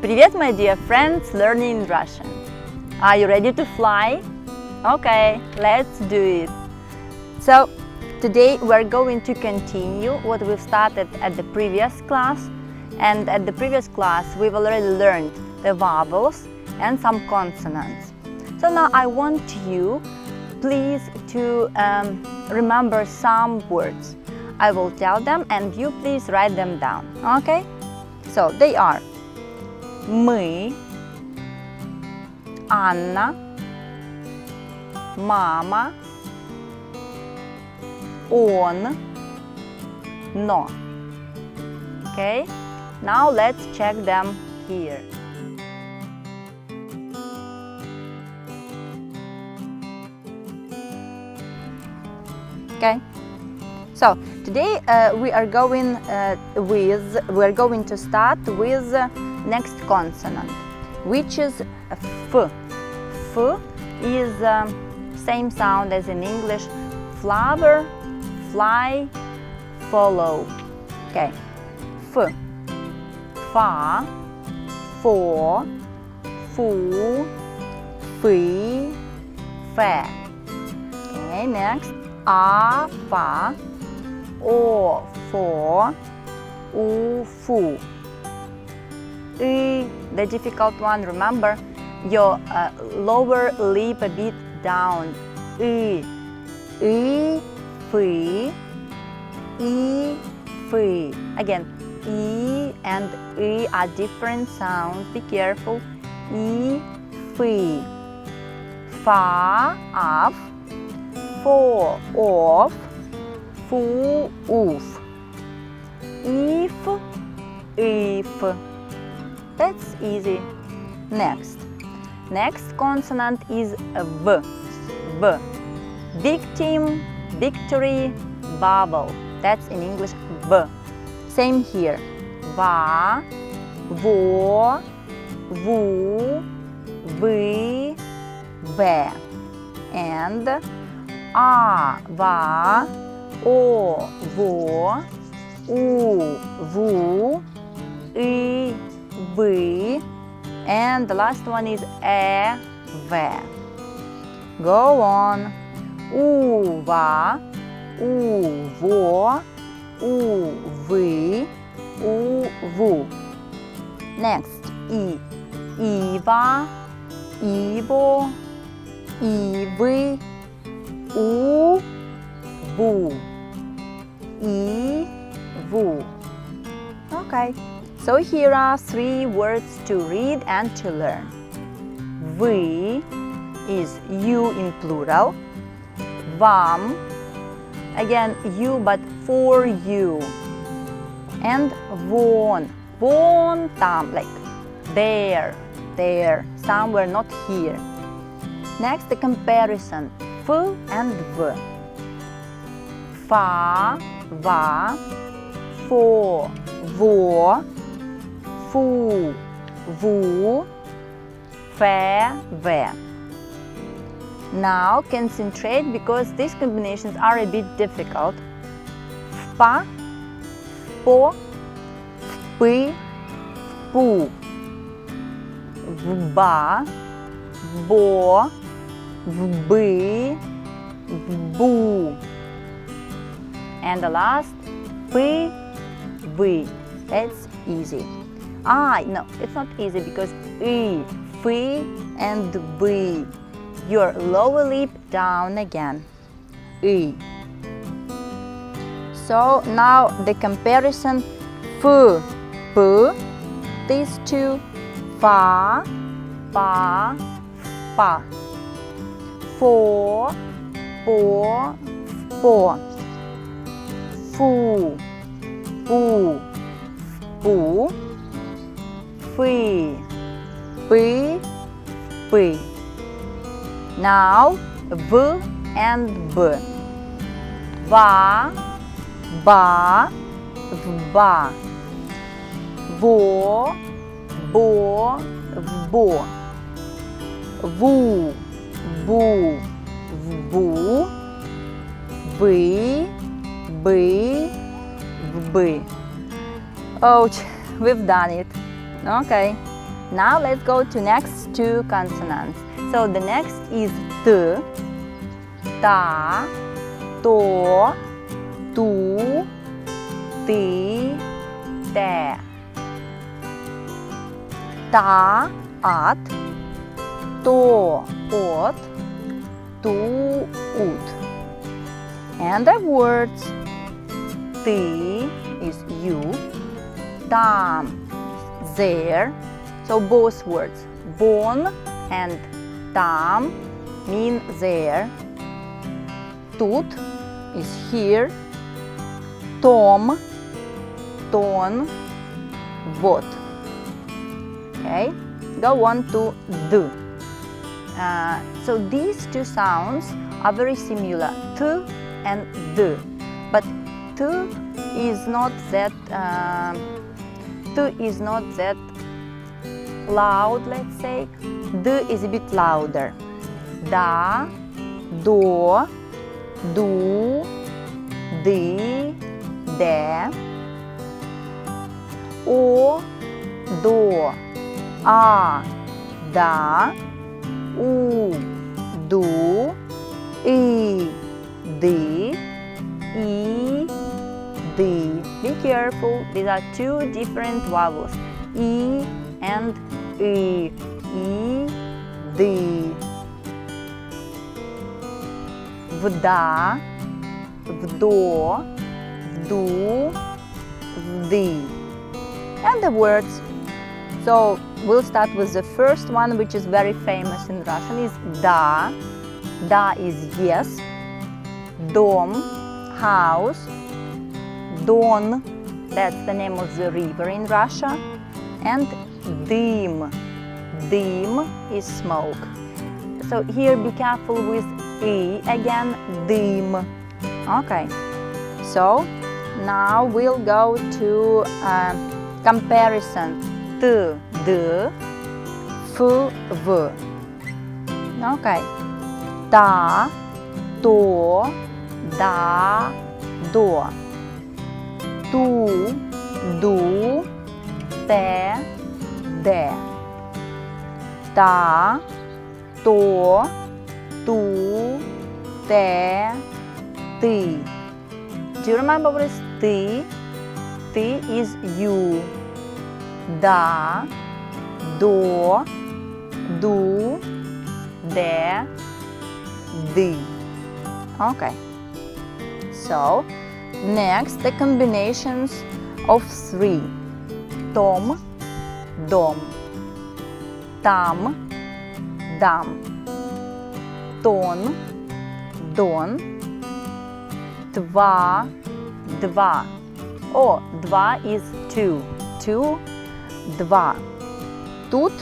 Привет, my dear friends learning Russian. Are you ready to fly? Okay, let's do it. So, today we're going to continue what we've started at the previous class. And at the previous class, we've already learned the vowels and some consonants. So now I want you, please, to remember some words. I will tell them and you please write them down, okay? So, they are мы, Анна, мама, он, но. Okay? Now let's check them here. Okay? So today we are going to start with next consonant, which is f. F is same sound as in English: flower, fly, follow. Okay, f, fa, for, fu, fi, fe. Okay, next a, fa, o, for, u, fu. The difficult one, remember your lower lip a bit down. Fi, fi. Again, and are different sounds. Be careful. Fi. Fa, of, for, of, fu, uf. If. That's easy. Next consonant is V. V. Victim, victory, vowel. That's in English V. Same here. Va, vo, vu, vi, ve. And a, va, o, vo, u, vu, I, vi, and the last one is e, ve. Go on. U, va, u, vo, u, vi, u, vu. Next, I, iva, ivo, ivi, u, vu, I, vu. Okay. So here are 3 words to read and to learn. Вы is you in plural. Вам, again you but for you. And вон, вон там, like there, somewhere not here. Next, the comparison, f and v. Fa, va, fo, vo, fu, vu, fe, ve. Now concentrate because these combinations are a bit difficult. Fpa, fpo, fpi, fpu. Vba, vbo, vbi, vbu. And the last, pi, vi. That's easy. No, it's not easy because I, fi, and vi. Your lower lip down again. I. So now the comparison: f, p, these two, fa, pa, fa, for, po, fpo, fu, pu, fu, fi, pi, pi. Now v and b. Va, ba, vba. Vo, bo, vbo. Vu, bu, vbu. Vi, bi, vbi. Oh, we've done it. Okay. Now let's go to next two consonants. So the next is T, Ta, To, Tu, Ti, Te. Ta, At, To, Ot, Tu, Ut. And the words Ti is you, Tam is there. So both words, bon and tam, mean there. Tut is here. Tom, ton, вот. Okay, go on to D. So these two sounds are very similar, T and D, but T is not that loud, let's say. D is a bit louder. Da, do, du, di, de. O, do, a, da, u, du, i, di, I, di. Be careful, these are two different vowels, I and I, di. Vda, vdo, vdu, vdi. And the words. So we'll start with the first one, which is very famous in Russian, is da. Da is yes. Dom, house. Don, that's the name of the river in Russia. And dim. Dim is smoke. So here be careful with I again, dim. Okay, so now we'll go to comparison. T, D, F, V. Okay. Ta, to, da, do. Tu, du, te, de. Ta, to, tu, te, ti. Do you remember what is ti? Ti is you. Da, do, du, de, di. Okay. So, next the combinations of three. Tom, dom. Tam, dam. Ton, don. Dva, dva. Oh, dva is two. Two, dva. Tut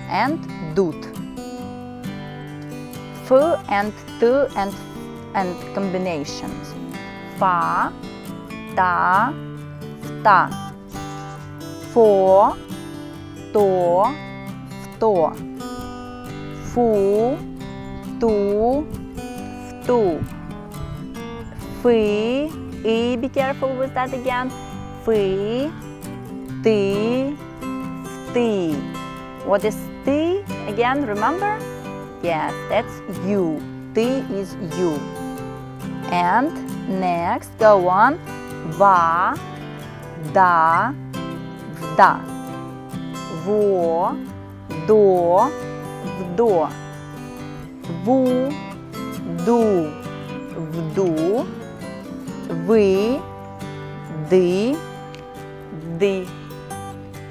and dut. F and T and combinations. Fa, ta, ta. Fo, to, fto. Fu, tu, ftu. Fi, I, be careful with that again. Fi, ti, fti. What is ti again, remember? Yes, that's you. Ti is you. And next, go on. Va, da, vda. Vo, do, vdo. Vu, du, vdu. Vi, di, di.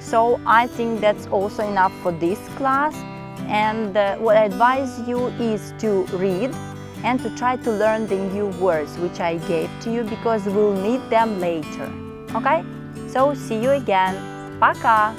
So I think that's also enough for this class, and what I advise you is to read and to try to learn the new words which I gave to you, because we'll need them later. Okay? So see you again. Пока!